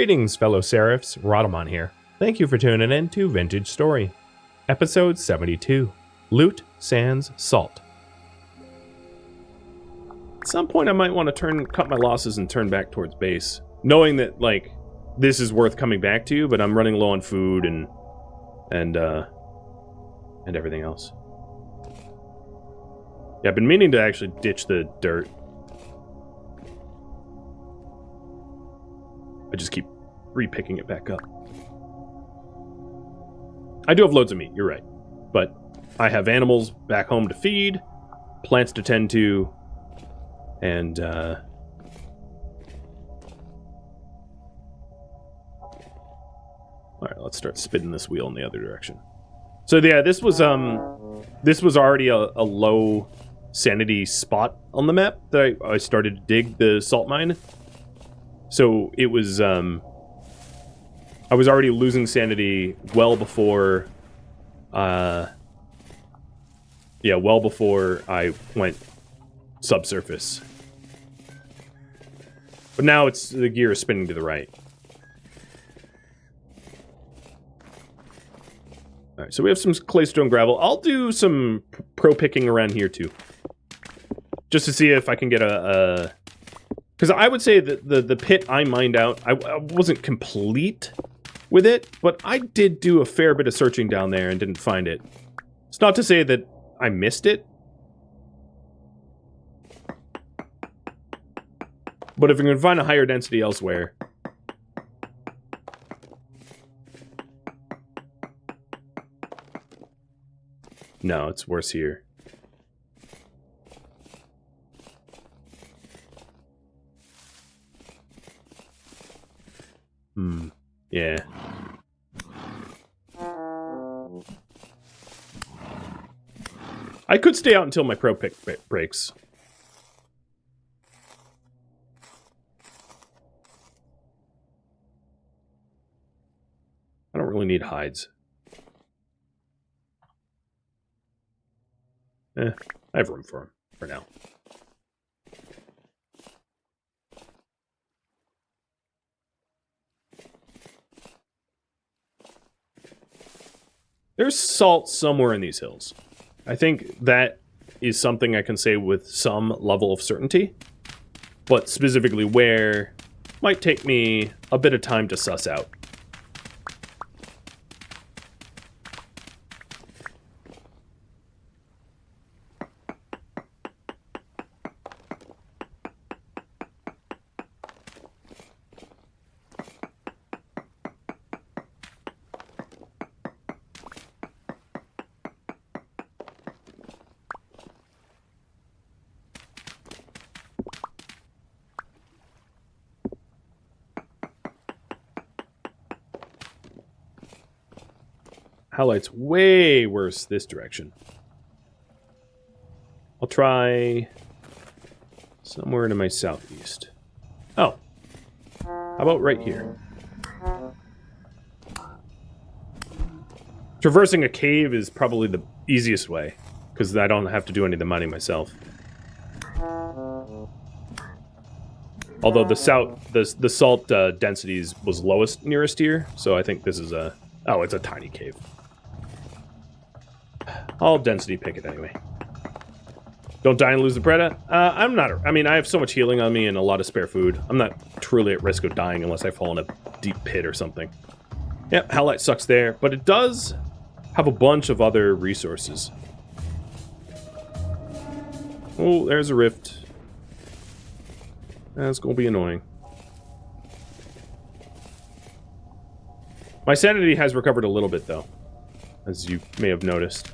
Greetings, fellow Seraphs, Rhadamant here. Thank you for tuning in to Vintage Story, Episode 72, Loot, Sands, Salt. At some point I might want to cut my losses and turn back towards base, knowing that, like, this is worth coming back to, but I'm running low on food and everything else. Yeah, I've been meaning to actually ditch the dirt. I just keep re-picking it back up. I do have loads of meat, you're right. But I have animals back home to feed, plants to tend to, and, Alright, let's start spinning this wheel in the other direction. So yeah, this was already a low sanity spot on the map that I started to dig the salt mine. So it was, I was already losing sanity well before, well before I went subsurface. But now the gear is spinning to the right. Alright, so we have some claystone gravel. I'll do some pro picking around here too. Just to see if I can get a because I would say that the pit I mined out, I wasn't complete with it, but I did do a fair bit of searching down there and didn't find it. It's not to say that I missed it. But if we can find a higher density elsewhere... No, it's worse here. Yeah. I could stay out until my pro pick breaks. I don't really need hides. I have room for them for now. There's salt somewhere in these hills. I think that is something I can say with some level of certainty. But specifically where might take me a bit of time to suss out. Highlight's way worse this direction. I'll try somewhere to my southeast. Oh. How about right here? Traversing a cave is probably the easiest way, because I don't have to do any of the mining myself. Although the salt densities was lowest nearest here, so I think this is a... Oh, it's a tiny cave. I'll density pick it anyway. Don't die and lose the Preda. I'm not... I mean, I have so much healing on me and a lot of spare food. I'm not truly at risk of dying unless I fall in a deep pit or something. Yep, Halite sucks there, but it does have a bunch of other resources. Oh, there's a rift. That's gonna be annoying. My sanity has recovered a little bit, though, as you may have noticed.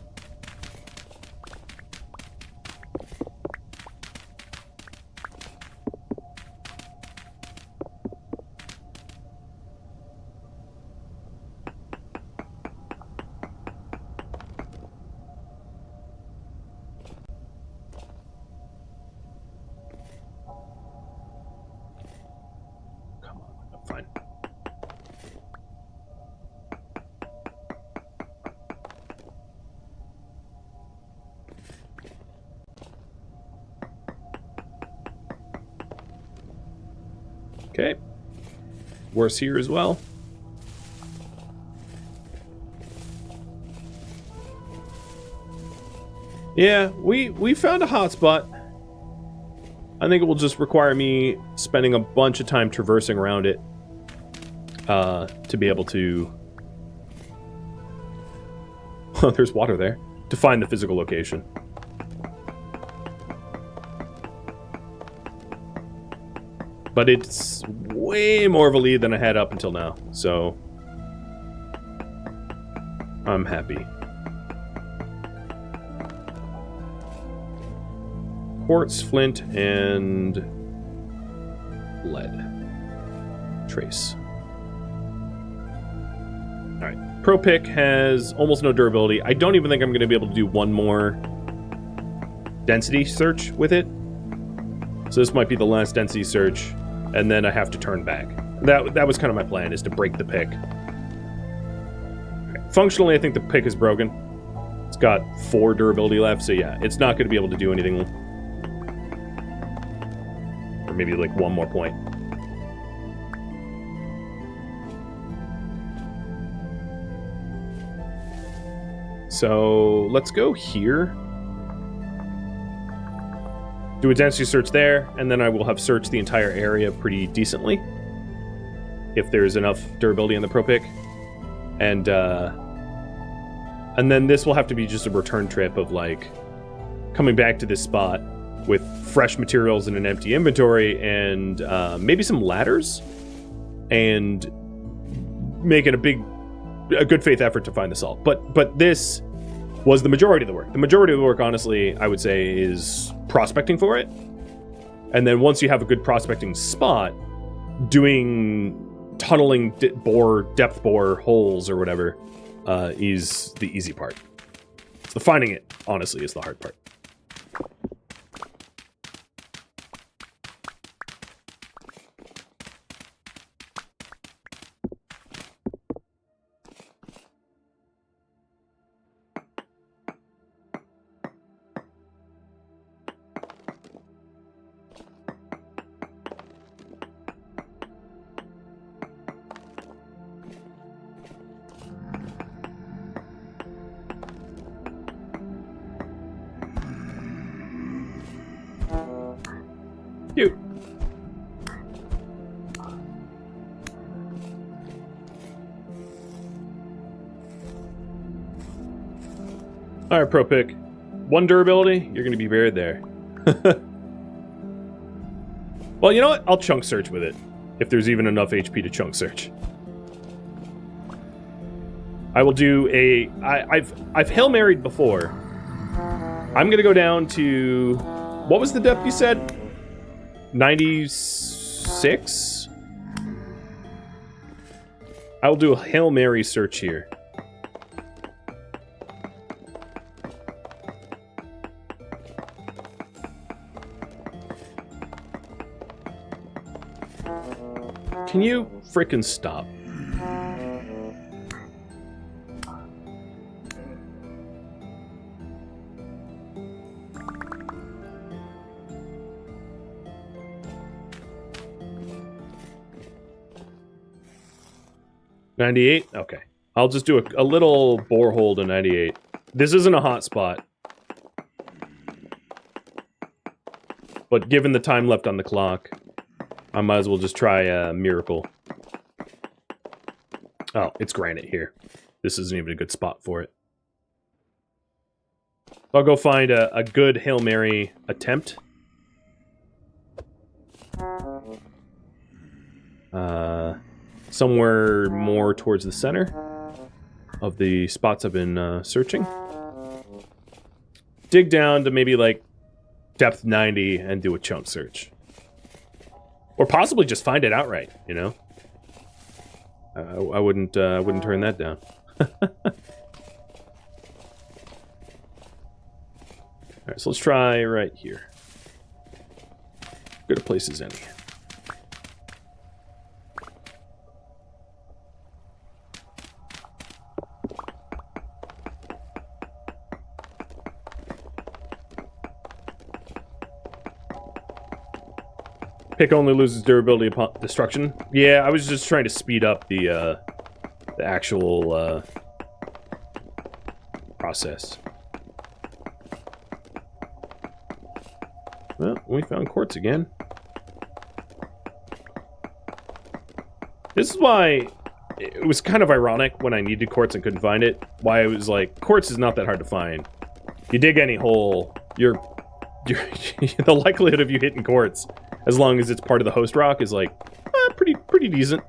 worse here as well. Yeah, we found a hotspot. I think it will just require me spending a bunch of time traversing around it to be able to... Oh, there's water there. To find the physical location. But it's way more of a lead than I had up until now, so I'm happy. Quartz, flint, and lead. Trace. Alright. Pro Pick has almost no durability. I don't even think I'm going to be able to do one more density search with it. So this might be the last density search, and then I have to turn back. That was kind of my plan, is to break the pick. Right. Functionally, I think the pick is broken. It's got 4 durability left, so yeah, it's not going to be able to do anything. Or maybe like one more point. So let's go here. Do a density search there, and then I will have searched the entire area pretty decently. If there's enough durability in the Pro Pick. And then this will have to be just a return trip of, like, coming back to this spot with fresh materials in an empty inventory and maybe some ladders, and making a good faith effort to find the salt. But this was the majority of the work. The majority of the work, honestly, I would say, is prospecting for it. And then once you have a good prospecting spot, doing tunneling depth bore holes or whatever is the easy part. So finding it, honestly, is the hard part. Cute. Alright, Pro Pick. 1 durability, you're going to be buried there. Well, you know what? I'll chunk search with it. If there's even enough HP to chunk search. I will do a... I've Hail Married before. I'm going to go down to... What was the depth you said? 96? I'll do a Hail Mary search here. Can you frickin' stop? $98? Okay. I'll just do a little borehole to 98. This isn't a hot spot. But given the time left on the clock, I might as well just try a miracle. Oh, it's granite here. This isn't even a good spot for it. I'll go find a good Hail Mary attempt. Somewhere more towards the center of the spots I've been searching. Dig down to maybe like depth 90 and do a chunk search. Or possibly just find it outright, you know? I wouldn't turn that down. Alright, so let's try right here. Good a place as any. Pick only loses durability upon destruction. Yeah, I was just trying to speed up the actual process. Well, we found quartz again. This is why it was kind of ironic when I needed quartz and couldn't find it. Why I was like, quartz is not that hard to find. You dig any hole, you're the likelihood of you hitting quartz, as long as it's part of the host rock, is like pretty decent.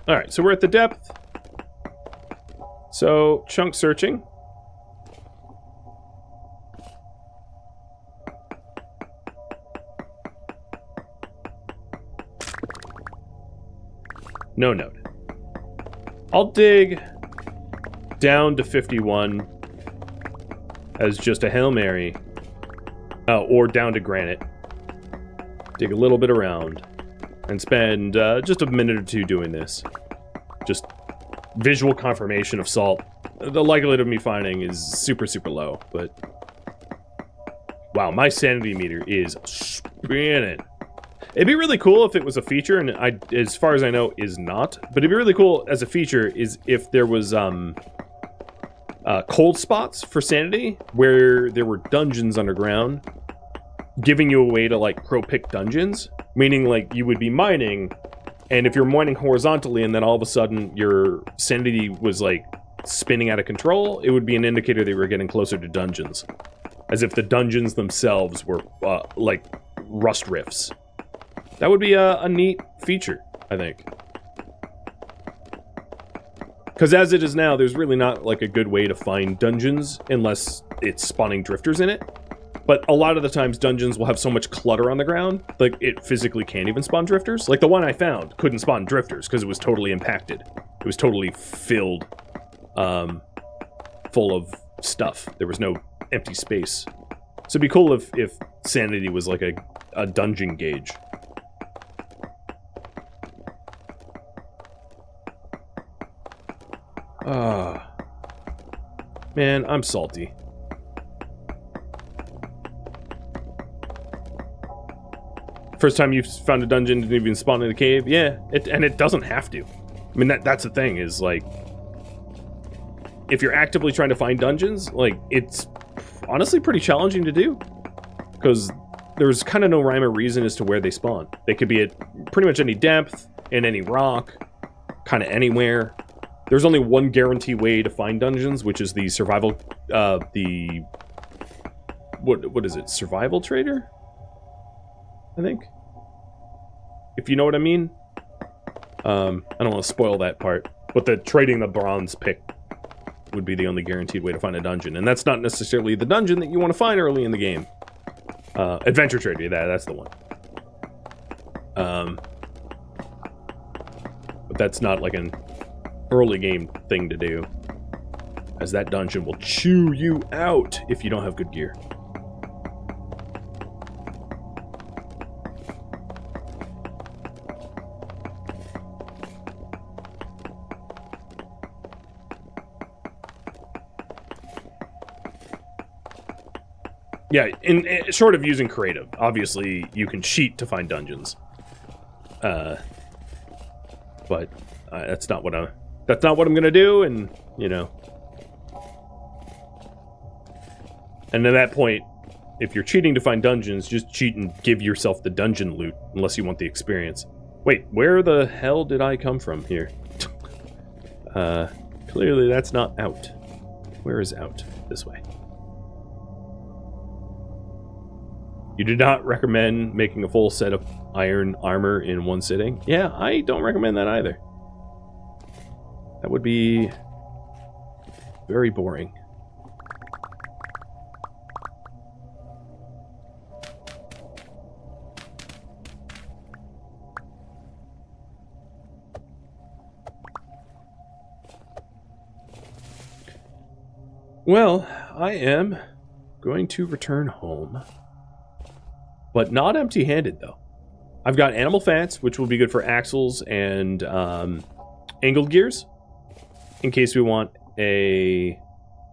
All right, so we're at the depth. So chunk searching. No node. I'll dig down to 51 as just a Hail Mary. Or down to granite. Dig a little bit around. And spend just a minute or two doing this. Just visual confirmation of salt. The likelihood of me finding is super, super low, but... Wow, my sanity meter is spinning. It'd be really cool if it was a feature, and as far as I know, is not. But it'd be really cool as a feature is if there was cold spots for sanity, where there were dungeons underground, giving you a way to, like, pro-pick dungeons. Meaning, like, you would be mining, and if you're mining horizontally and then all of a sudden your sanity was, like, spinning out of control, it would be an indicator that you were getting closer to dungeons. As if the dungeons themselves were, like, rust rifts. That would be a neat feature, I think. Because as it is now, there's really not, like, a good way to find dungeons unless it's spawning drifters in it. But a lot of the times, dungeons will have so much clutter on the ground, like, it physically can't even spawn drifters. Like, the one I found couldn't spawn drifters because it was totally impacted. It was totally filled, full of stuff. There was no empty space. So it'd be cool if sanity was like a dungeon gauge. Man, I'm salty. First time you found a dungeon didn't even spawn in a cave? Yeah, and it doesn't have to. I mean, that's the thing, is, like, if you're actively trying to find dungeons, like, it's honestly pretty challenging to do. Because there's kind of no rhyme or reason as to where they spawn. They could be at pretty much any depth, in any rock, kind of anywhere. There's only one guarantee way to find dungeons, which is the survival, what is it, survival trader? I think. If you know what I mean. I don't want to spoil that part. But the trading the bronze pick would be the only guaranteed way to find a dungeon. And that's not necessarily the dungeon that you want to find early in the game. Adventure trader, that's the one. But that's not like an early game thing to do. As that dungeon will chew you out if you don't have good gear. Yeah, in short of using creative, obviously you can cheat to find dungeons, but that's not what I'm gonna do, and you know, and at that point, if you're cheating to find dungeons, just cheat and give yourself the dungeon loot, unless you want the experience. Wait, where the hell did I come from here? Clearly that's not out. Where is out? This way. You do not recommend making a full set of iron armor in one sitting? Yeah, I don't recommend that either. That would be very boring. Well, I am going to return home. but not empty-handed, though. I've got animal fats, which will be good for axles and angled gears, in case we want a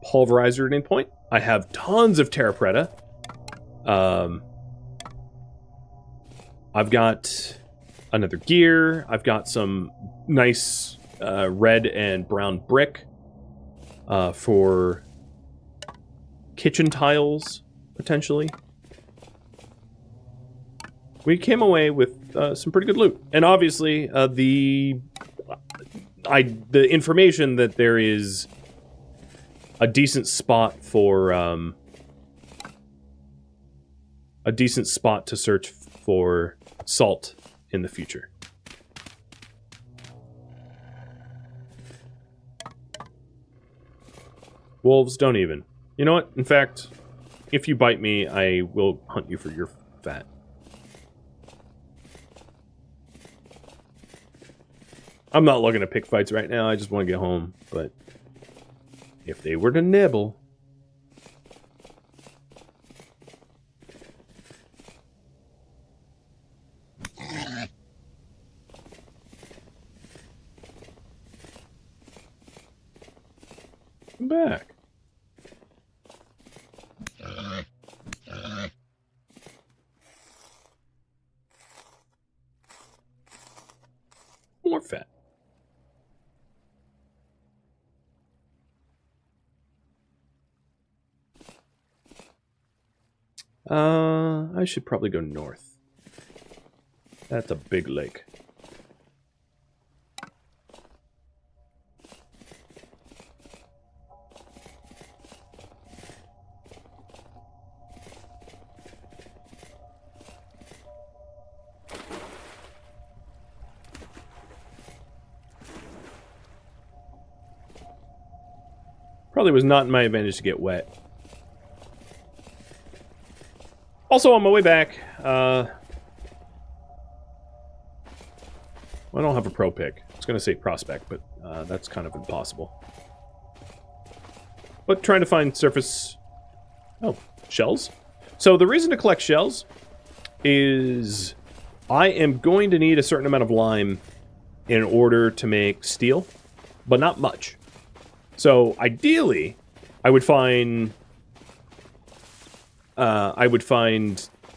pulverizer at any point. I have tons of terra preta. I've got another gear. I've got some nice red and brown brick for kitchen tiles, potentially. We came away with some pretty good loot. And obviously, the information that there is a decent spot for a decent spot to search for salt in the future. Wolves don't even. You know what? In fact, if you bite me, I will hunt you for your fat. I'm not looking to pick fights right now. I just want to get home. But if they were to nibble... Come back. More fat. I should probably go north. That's a big lake. Probably was not in my advantage to get wet. Also, on my way back, I don't have a pro pick. I was going to say prospect, but that's kind of impossible. But trying to find surface... Oh, shells? So the reason to collect shells is I am going to need a certain amount of lime in order to make steel, but not much. So ideally, I would find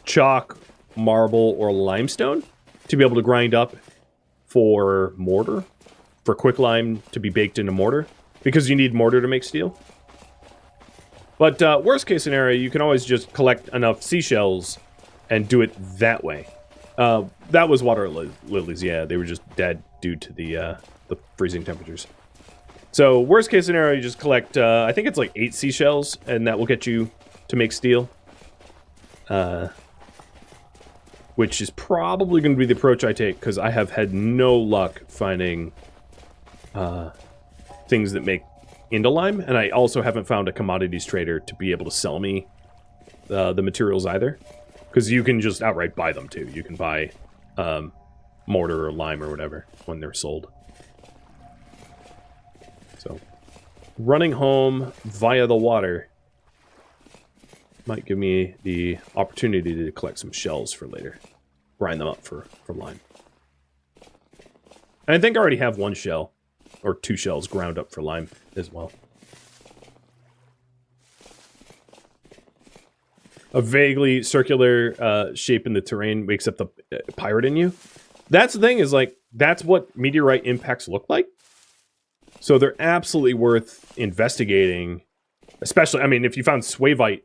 chalk, marble, or limestone to be able to grind up for mortar, for quicklime to be baked into mortar, because you need mortar to make steel. But worst case scenario, you can always just collect enough seashells and do it that way. That was water lilies, yeah, they were just dead due to the freezing temperatures. So, worst case scenario, you just collect, I think it's like 8 seashells, and that will get you to make steel. Which is probably going to be the approach I take, because I have had no luck finding things that make into lime, and I also haven't found a commodities trader to be able to sell me the materials either. Because you can just outright buy them, too. You can buy mortar or lime or whatever when they're sold. So, running home via the water might give me the opportunity to collect some shells for later. Grind them up for lime. And I think I already have 1 shell, or 2 shells ground up for lime as well. A vaguely circular shape in the terrain wakes up the pirate in you. That's the thing, is like, that's what meteorite impacts look like. So they're absolutely worth investigating. Especially, I mean, if you found swavite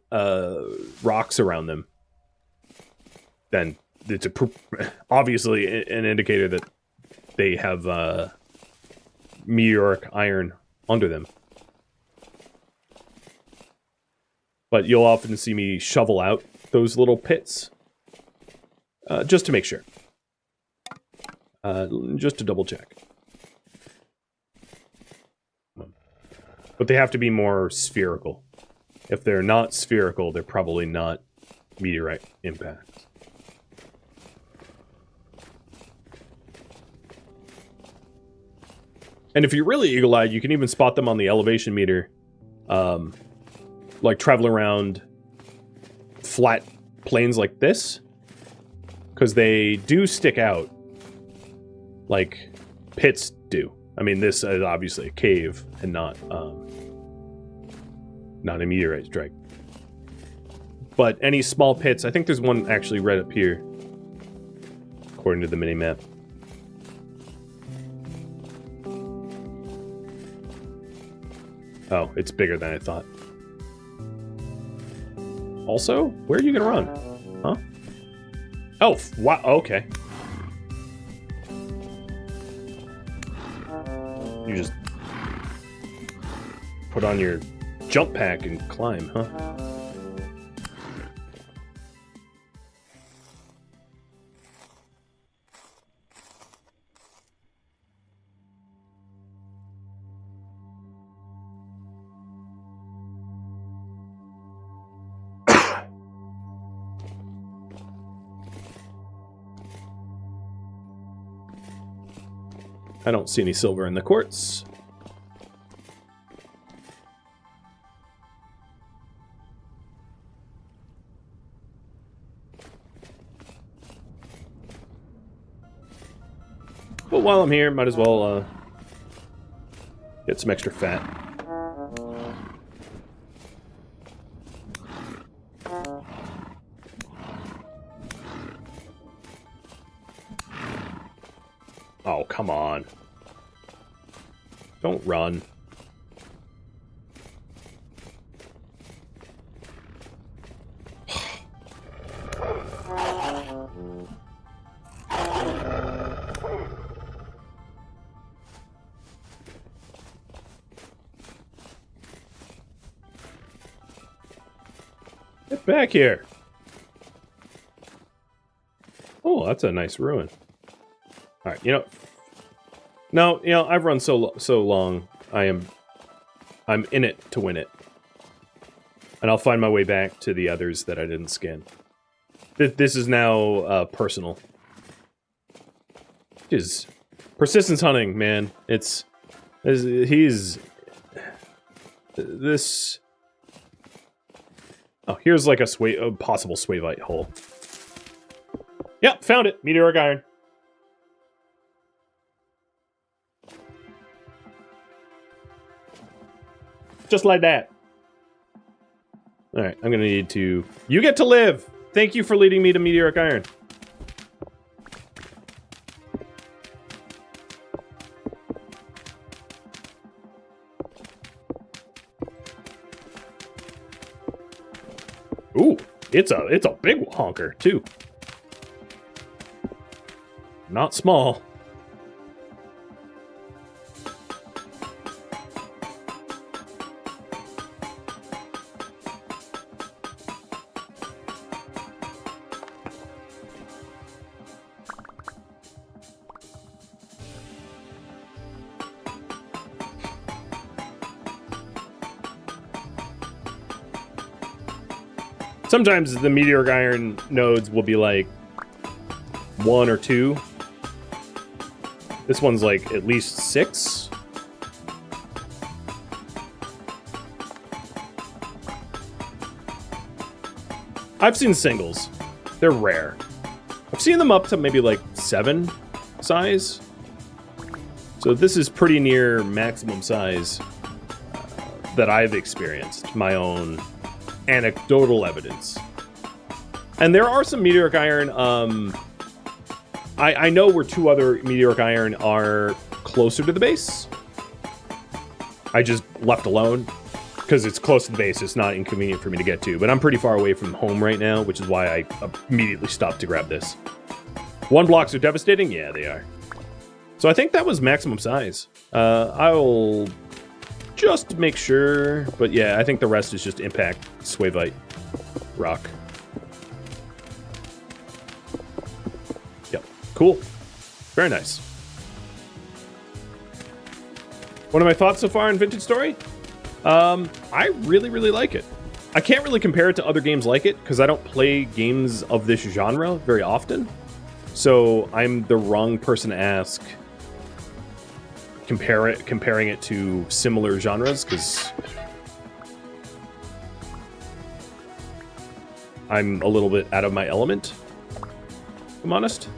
rocks around them, then it's obviously an indicator that they have meteoric iron under them. But you'll often see me shovel out those little pits, just to make sure. Just to double check. But they have to be more spherical. If they're not spherical, they're probably not meteorite impacts. And if you're really eagle-eyed, you can even spot them on the elevation meter. Like travel around flat plains like this, because they do stick out like pits do. I mean, this is obviously a cave and not a meteorite strike. But any small pits, I think there's one actually right up here, according to the mini-map. Oh, it's bigger than I thought. Also, where are you gonna run? Huh? Oh, wow, okay. You just put on your jump pack and climb, huh? I don't see any silver in the quartz. But while I'm here, might as well get some extra fat. Oh, come on. Don't run. Get back here. Oh, that's a nice ruin. All right, I've run so long. I'm in it to win it, and I'll find my way back to the others that I didn't scan. This is now personal. Is persistence hunting, man. He's this. Oh, here's like a possible swavite hole. Yep, found it. Meteoric iron. Just like that. Alright, I'm gonna need to... You get to live! Thank you for leading me to meteoric iron. Ooh, it's a big honker, too. Not small. Sometimes the meteoric iron nodes will be like 1 or 2. This one's like at least 6. I've seen singles. They're rare. I've seen them up to maybe like 7 size. So this is pretty near maximum size that I've experienced. My own anecdotal evidence. And there are some meteoric iron, I know where 2 other meteoric iron are closer to the base. I just left alone, because it's close to the base, it's not inconvenient for me to get to, but I'm pretty far away from home right now, which is why I immediately stopped to grab this. 1 blocks are devastating? Yeah, they are. So I think that was maximum size. I'll just make sure, but yeah, I think the rest is just impact swavite rock. Yep, cool. Very nice. What are my thoughts so far on Vintage Story? I really, really like it. I can't really compare it to other games like it, because I don't play games of this genre very often. So I'm the wrong person to ask comparing it to similar genres, because I'm a little bit out of my element I'm honest.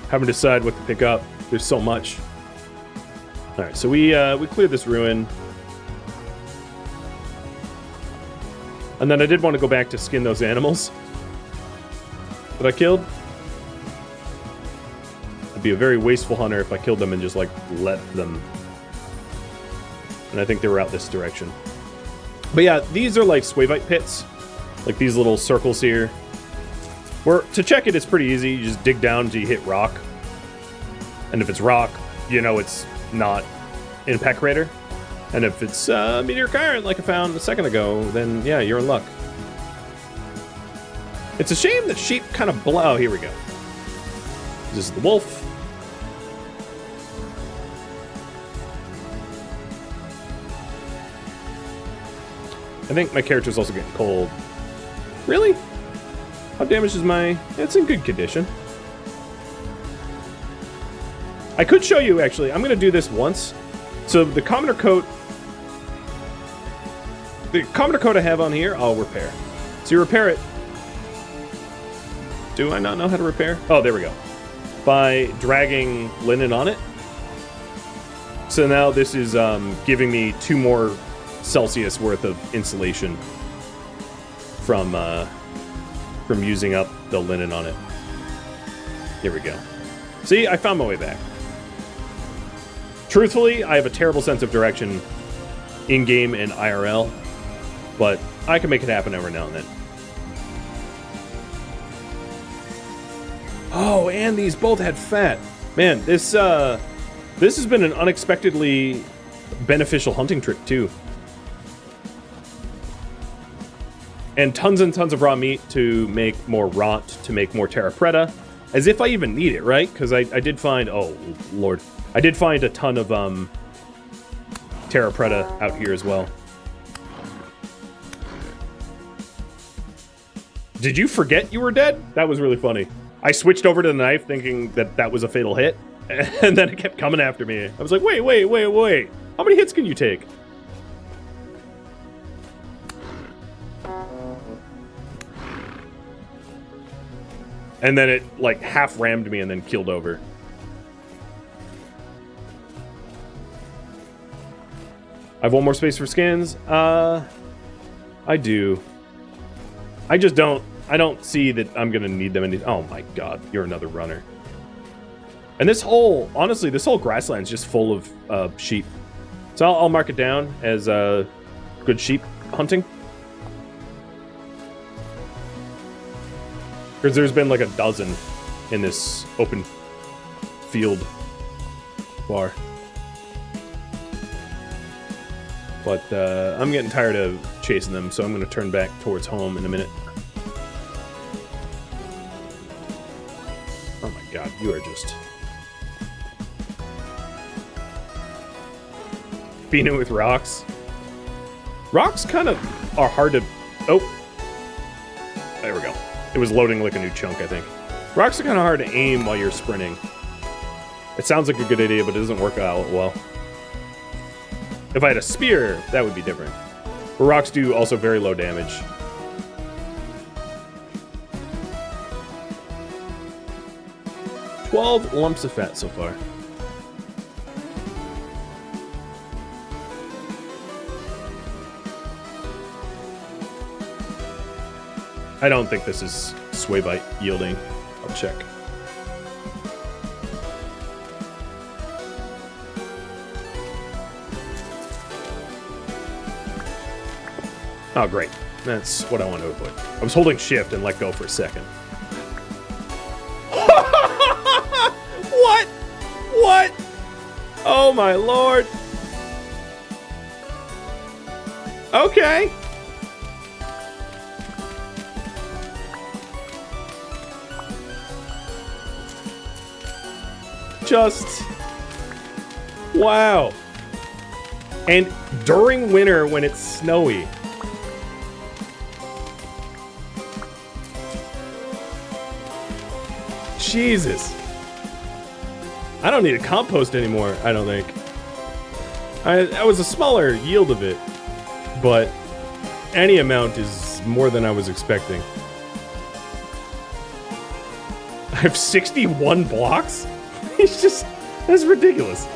Haven't decided what to pick up. There's so much. All right, so we cleared this ruin, and then I did want to go back to skin those animals that I killed. I'd be a very wasteful hunter if I killed them and just like let them. And I think they were out this direction. But yeah, these are like swavite pits, like these little circles here. Where to check it, it's pretty easy. You just dig down until you hit rock. And if it's rock, you know it's not impact crater. And if it's meteoric iron, like I found a second ago, then yeah, you're in luck. It's a shame that sheep kind of blow. Oh, here we go. This is the wolf. I think my character's also getting cold. Really? How damaged is my... It's in good condition. I could show you, actually. I'm going to do this once. So the commoner coat... The commoner coat I have on here, I'll repair. So you repair it. Do I not know how to repair? Oh, there we go. By dragging linen on it. So now this is giving me 2 more Celsius worth of insulation from using up the linen on it. Here we go. See, I found my way back. Truthfully, I have a terrible sense of direction in-game and IRL, but I can make it happen every now and then. Oh, and these both had fat. Man, this has been an unexpectedly beneficial hunting trip, too. And tons of raw meat to make more rot, to make more terra preta. As if I even need it, right? Because I did find... Oh, Lord. I did find a ton of terra preta out here as well. Did you forget you were dead? That was really funny. I switched over to the knife thinking that that was a fatal hit. And then it kept coming after me. I was like, wait. How many hits can you take? And then it, like, half rammed me and then keeled over. I have 1 more space for skins. I do. I just don't... I don't see that I'm gonna need them any... Oh my god, you're another runner. And this whole... Honestly, this whole grassland's just full of sheep. So I'll mark it down as good sheep hunting. Because there's been like a dozen in this open field bar. But I'm getting tired of chasing them, so I'm going to turn back towards home in a minute. Oh my god, you are just... beating it with rocks. Rocks kind of are hard to... Oh. There we go. It was loading like a new chunk, I think. Rocks are kind of hard to aim while you're sprinting. It sounds like a good idea, but it doesn't work out well. If I had a spear, that would be different. But rocks do also very low damage. $12 lumps of fat so far. I don't think this is swavite yielding. I'll check. Oh, great. That's what I want to avoid. I was holding shift and let go for a second. What? What? Oh, my lord. Okay. just... Wow. And during winter when it's snowy. Jesus. I don't need to compost anymore, I don't think. I was a smaller yield of it, but any amount is more than I was expecting. I have 61 blocks? It's just, that's ridiculous.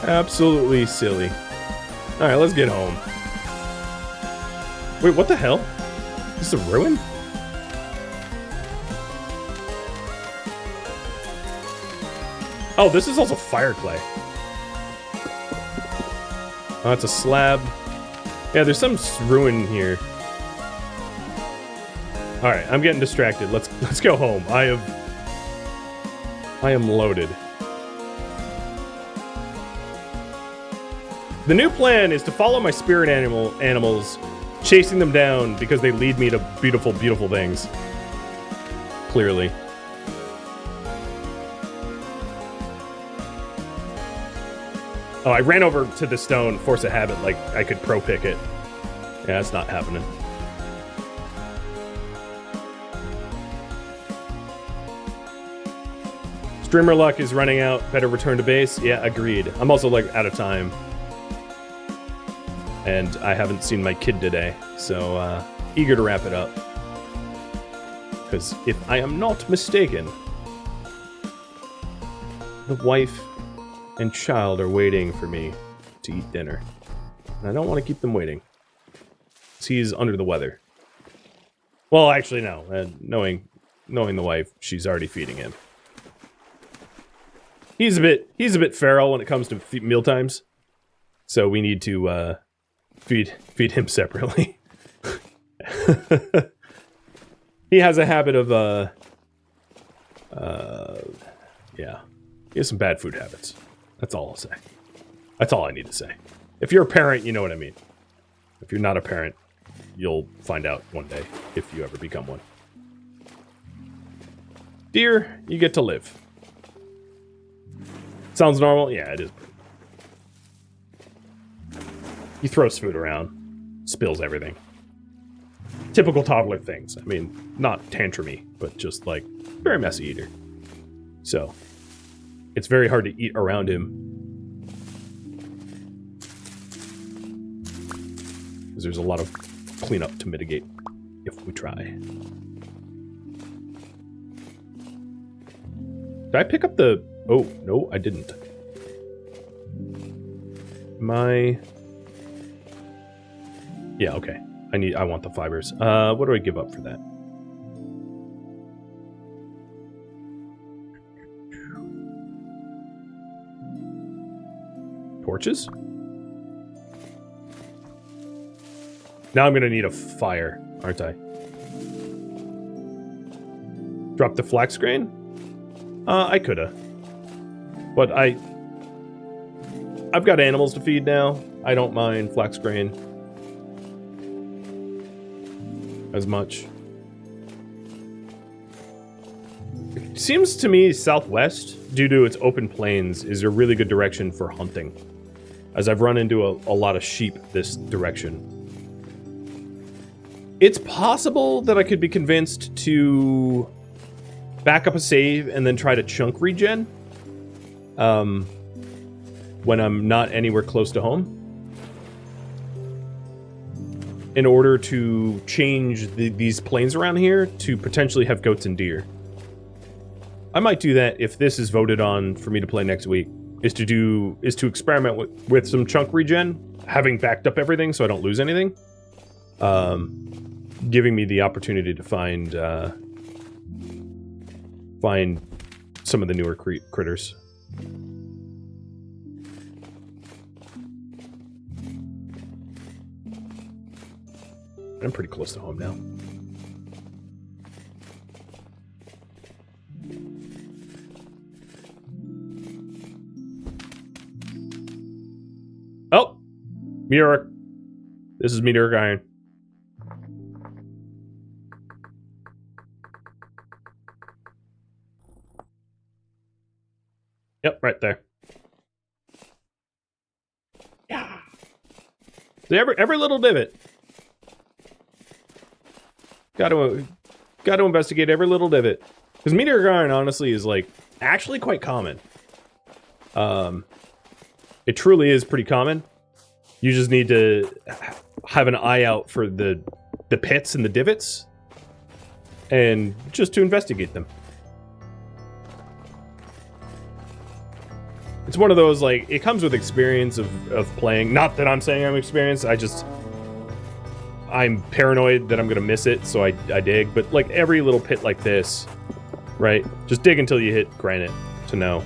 Absolutely silly. Alright, let's get home. Wait, what the hell? Is this a ruin? Oh, this is also fire clay. Oh, it's a slab. Yeah, there's some ruin here. All right, I'm getting distracted. Let's go home. I am loaded. The new plan is to follow my spirit animals, chasing them down because they lead me to beautiful, beautiful things. Clearly. Oh, I ran over to the stone, force a habit, like I could pro pick it. Yeah, that's not happening. Streamer luck is running out. Better return to base. Yeah, agreed. I'm also like out of time. And I haven't seen my kid today, so eager to wrap it up. Because if I am not mistaken, the wife and child are waiting for me to eat dinner. And I don't want to keep them waiting. He's under the weather. Well, actually, no. Knowing the wife, she's already feeding him. He's a bit feral when it comes to meal times. So we need to feed him separately. He has a habit of yeah. He has some bad food habits. That's all I'll say. That's all I need to say. If you're a parent, you know what I mean. If you're not a parent, you'll find out one day if you ever become one. Deer, you get to live. Sounds normal? Yeah, it is. He throws food around, spills everything. Typical toddler things. I mean, not tantrumy, but just like very messy eater. So, it's very hard to eat around him. Because there's a lot of cleanup to mitigate if we try. Did I pick up the... Oh, no, I didn't. Yeah, okay. I want the fibers. What do I give up for that? Torches? Now I'm gonna need a fire, aren't I? Drop the flax grain? I coulda. But I've got animals to feed now. I don't mind flax grain as much. It seems to me southwest, due to its open plains, is a really good direction for hunting, as I've run into a lot of sheep this direction. It's possible that I could be convinced to back up a save and then try to chunk regen when I'm not anywhere close to home, in order to change these plains around here to potentially have goats and deer. I might do that if this is voted on for me to play next week, is to experiment with some chunk regen, having backed up everything so I don't lose anything. Giving me the opportunity to find some of the newer critters. I'm pretty close to home now. Oh! Meteoric. This is meteoric iron. Yep, right there. Yeah. So every little divot. Got to investigate every little divot. Because meteoric iron, honestly, is like actually quite common. It truly is pretty common. You just need to have an eye out for the pits and the divots, and just to investigate them. It's one of those, like, it comes with experience of playing. Not that I'm saying I'm experienced, I'm paranoid that I'm gonna miss it, so I dig. But like every little pit like this, right? Just dig until you hit granite to know.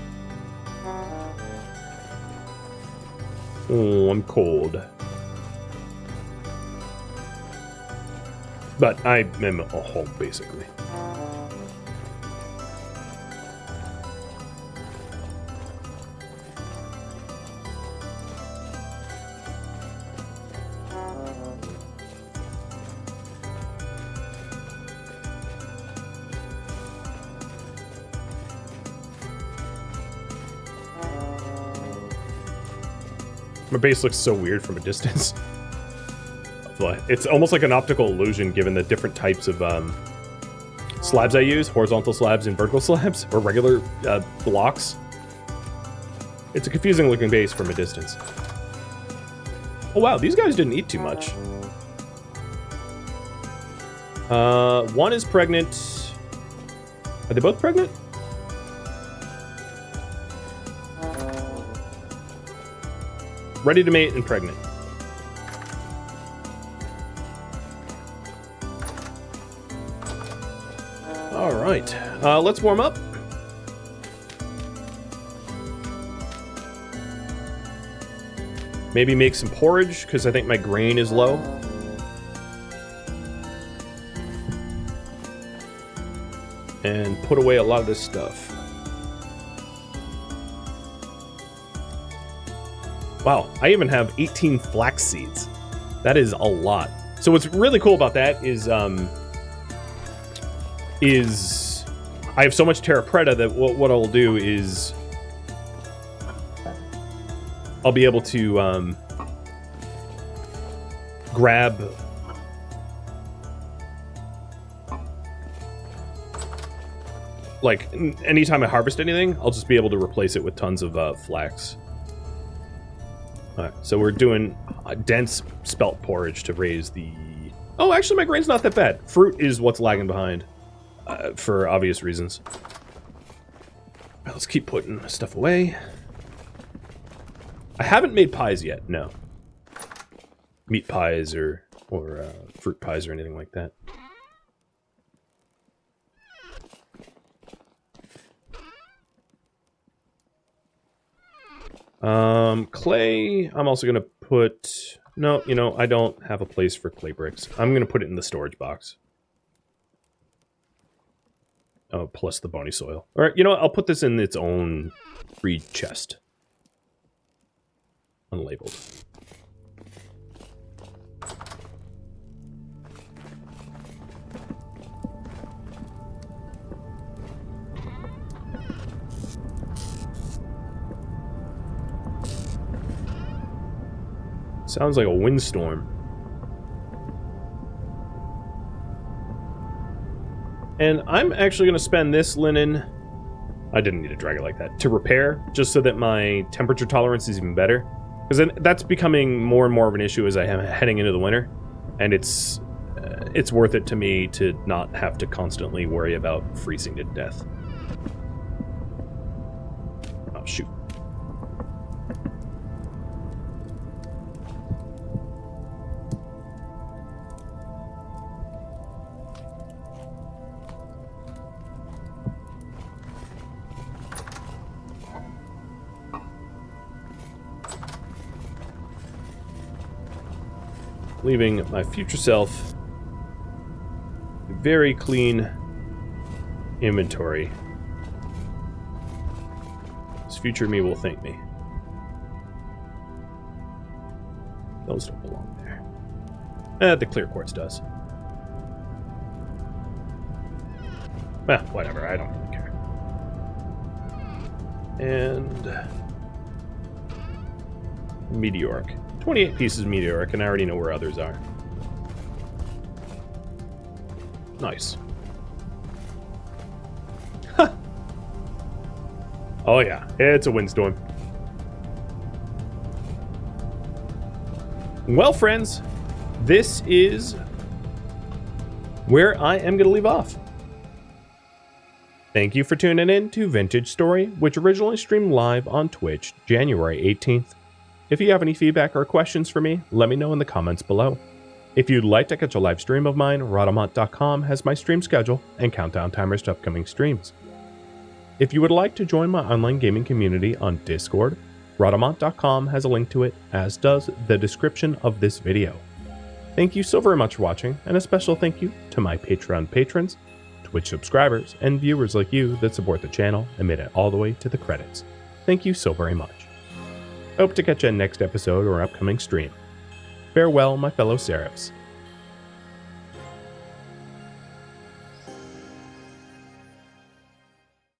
Oh, I'm cold. But I am a Hulk, basically. My base looks so weird from a distance. It's almost like an optical illusion given the different types of slabs I use. Horizontal slabs and vertical slabs, or regular blocks. It's a confusing looking base from a distance. Oh wow, these guys didn't eat too much. One is pregnant. Are they both pregnant? Ready to mate and pregnant. All right, let's warm up. Maybe make some porridge, because I think my grain is low. And put away a lot of this stuff. Wow, I even have 18 flax seeds. That is a lot. So what's really cool about that is I have so much terra preta that what I'll do is I'll be able to grab like anytime I harvest anything, I'll just be able to replace it with tons of flax. Alright, so we're doing a dense spelt porridge to raise the... Oh, actually my grain's not that bad. Fruit is what's lagging behind, for obvious reasons. Right, let's keep putting stuff away. I haven't made pies yet, no. Meat pies or fruit pies or anything like that. Clay, I'm also gonna put... No, you know, I don't have a place for clay bricks. I'm gonna put it in the storage box. Oh, plus the bony soil. Alright, you know what? I'll put this in its own free chest. Unlabeled. Sounds like a windstorm. And I'm actually going to spend this linen... I didn't need to drag it like that. To repair, just so that my temperature tolerance is even better. Because then that's becoming more and more of an issue as I am heading into the winter. And it's worth it to me to not have to constantly worry about freezing to death. Oh, shoot. Leaving my future self a very clean inventory. This future me will thank me. Those don't belong there. The clear quartz does. Well, whatever, I don't really care. And meteoric. 28 pieces meteoric, and I already know where others are. Nice. Oh yeah, it's a windstorm. Well, friends, this is where I am going to leave off. Thank you for tuning in to Vintage Story, which originally streamed live on Twitch January 18th. If you have any feedback or questions for me, let me know in the comments below. If you'd like to catch a live stream of mine, Rhadamant.com has my stream schedule and countdown timers to upcoming streams. If you would like to join my online gaming community on Discord, Rhadamant.com has a link to it, as does the description of this video. Thank you so very much for watching, and a special thank you to my Patreon patrons, Twitch subscribers, and viewers like you that support the channel and made it all the way to the credits. Thank you so very much. I hope to catch you in next episode or upcoming stream. Farewell, my fellow Seraphs.